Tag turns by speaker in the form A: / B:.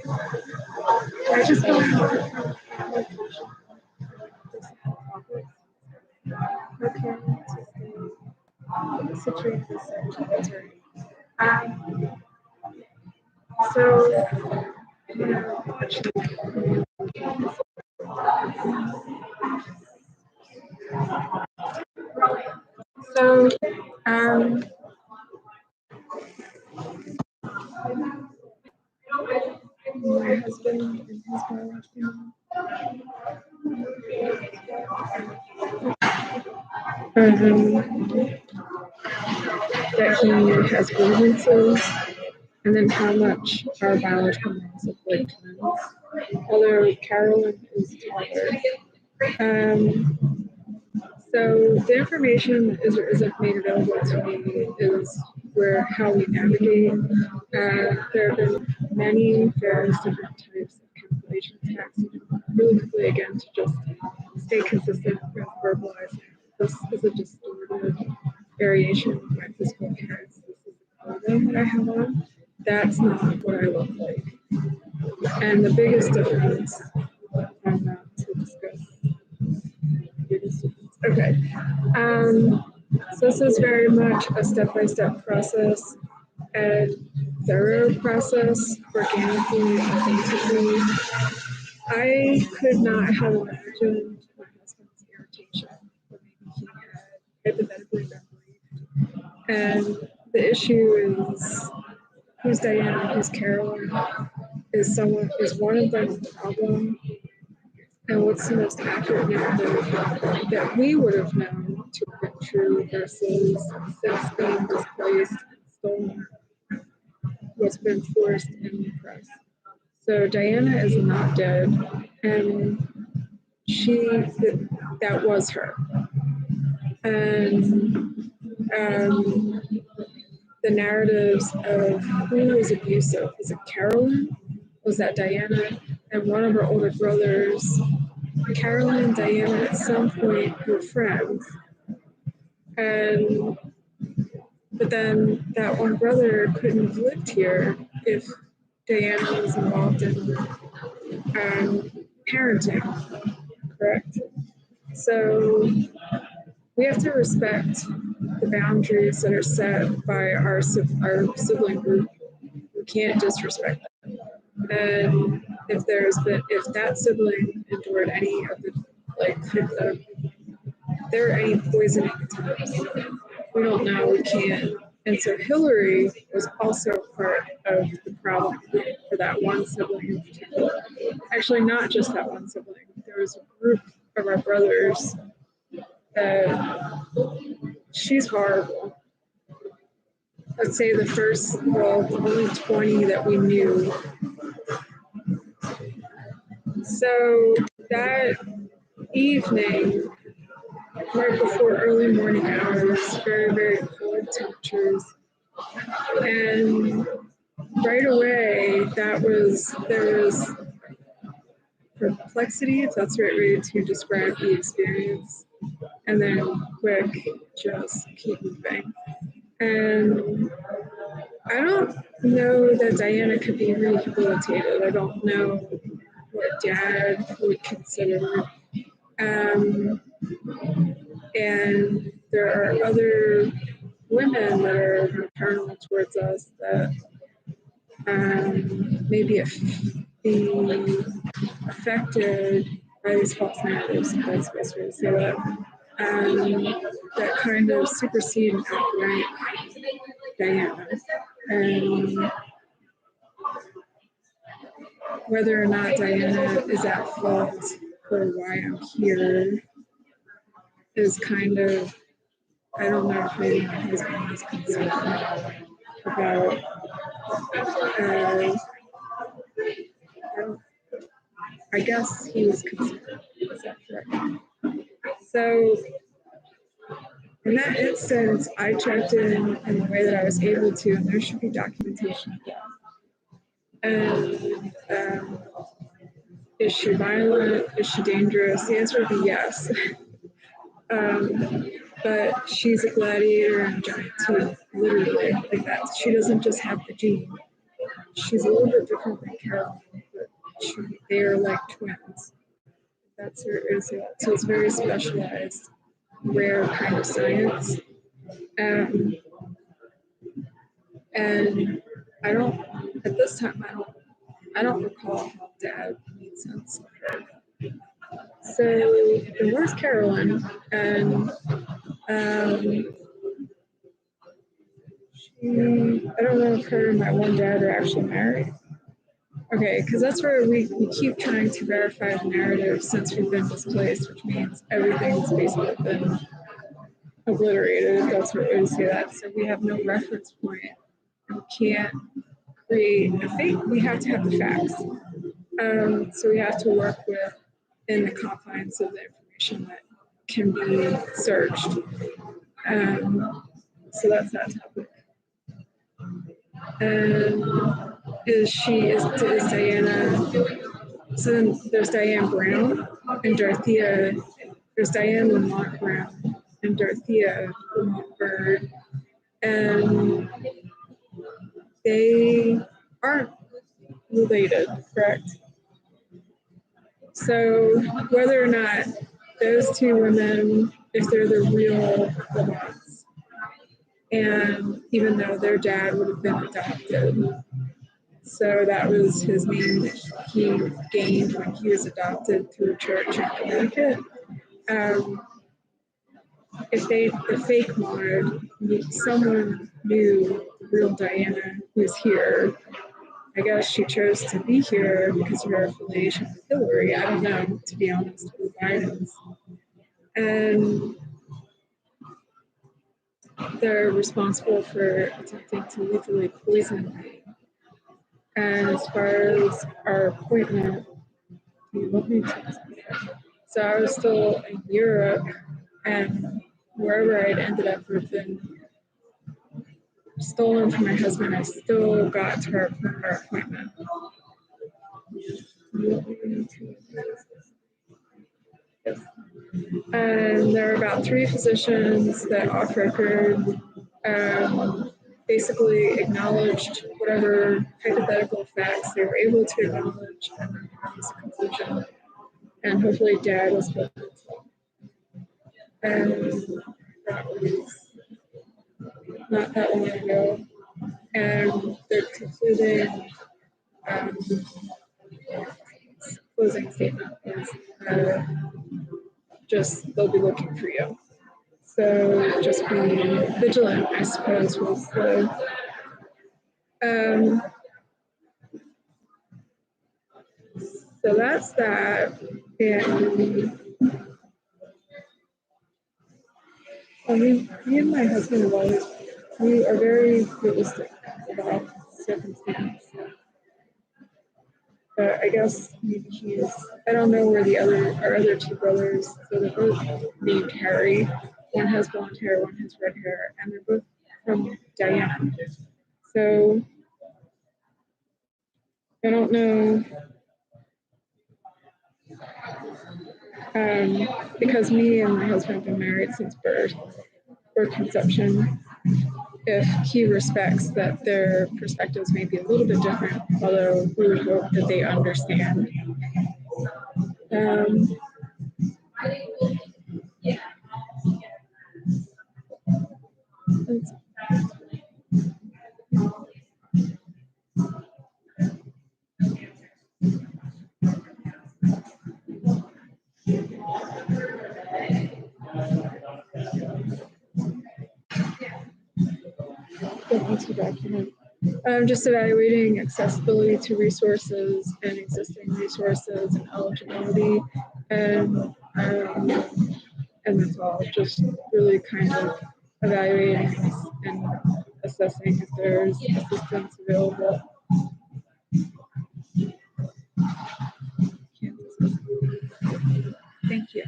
A: I just want to okay, situated as such. That's right. So, so, um, my husband and his biological that he has grievances, and then how much our biological moms look like twins. Although Carolyn is taller. So the information that isn't made available to me is where how we navigate. There have been many various different types of calculation text. Really quickly again to just stay consistent with verbalizing. This is a distorted variation of my physical appearance. This is the clothing that I have on. That's not what I look like. And the biggest difference, I'm not to discuss. Okay. So this is very much a step-by-step process, a thorough process, organically, authentically. I could not have imagined my husband's irritation, or maybe he had hypothetically been briefed. And the issue is who's Diana, who's Carolyn, is one of them the problem? And what's the most accurate narrative that we would have known to have been true versus since being displaced and stolen, what's been forced in the press. So Diana is not dead, and that was her. And the narratives of who was abusive. Was it Carolyn? Was that Diana? And one of her older brothers, Carolyn and Diana at some point were friends. But then that one brother couldn't have lived here if Diana was involved in parenting, correct? So we have to respect the boundaries that are set by our sibling group. We can't disrespect them. And if that sibling endured any of the if there are any poisoning attempts, we don't know, we can't. And so Hillary was also part of the problem for that one sibling in particular. Actually, not just that one sibling. There was a group of our brothers that she's horrible. Let's say only 20 that we knew. So that evening, right before early morning hours, very, very cold temperatures. And right away, there was perplexity, if that's the right way to describe the experience, and then quick, just keep moving. And I don't know that Diana could be rehabilitated. I don't know what Dad would consider. And there are other women that are maternal towards us that may be affected by these false narratives, if that's the best way to say that, that kind of supersede and outrank Diana. And whether or not Diana is at fault for why I'm here is kind of, I don't know if maybe my husband is concerned about, I guess he was concerned. Is that correct? So in that instance, I checked in the way that I was able to, and there should be documentation. And is she violent? Is she dangerous? The answer would be yes. But she's a gladiator and a giant tooth, literally, like that. She doesn't just have the gene. she's a little bit different than Caroline, but they are like twins. That's her OCS. So it's very specialized, rare kind of science. And I don't, at this time, I don't recall how Dad made sense of her. So there was Carolyn, and I don't know if her and my one dad are actually married. Okay, because that's where we keep trying to verify the narrative since we've been displaced, which means everything's basically been obliterated. That's where we say that. So we have no reference point. We can't create a fake. We have to have the facts. So we have to work in the confines of the information that can be searched. So that's that topic. And is Diana, so then there's Diane Brown and Dorothea, there's Diane Lamont Brown and Dorothea Lamont Bird, and they aren't related, correct? So whether or not those two women, if they're the real Lamonts, and even though their dad would have been adopted, so that was his name that he gained when he was adopted through a church in Connecticut. If the fake Maud, someone knew the real Diana who's here, I guess she chose to be here because of her affiliation with Hillary. I don't know, to be honest, with Biden's. And they're responsible for attempting to lethally poison me. And as far as our appointment, so I was still in Europe, and wherever I'd ended up with been stolen from my husband, I still got to our appointment. Yes. And there are about 3 physicians that off record basically acknowledged whatever hypothetical facts they were able to acknowledge and then comes to conclusion. And hopefully Dad was with it. And that was not that long ago. And they're concluding closing statement is just they'll be looking for you. So just be vigilant, I suppose, was the so that's that. And me and my husband have always, we are very realistic about circumstance. But I guess maybe I don't know where our other 2 brothers, so they're both named Harry. One has blonde hair, one has red hair, and they're both from Diana. So I don't know, because me and my husband have been married since birth or conception, if he respects that their perspectives may be a little bit different, although we would hope that they understand. I'm just evaluating accessibility to resources and existing resources and eligibility, and that's all. Just really kind of evaluating and assessing if there's assistance available. Thank you.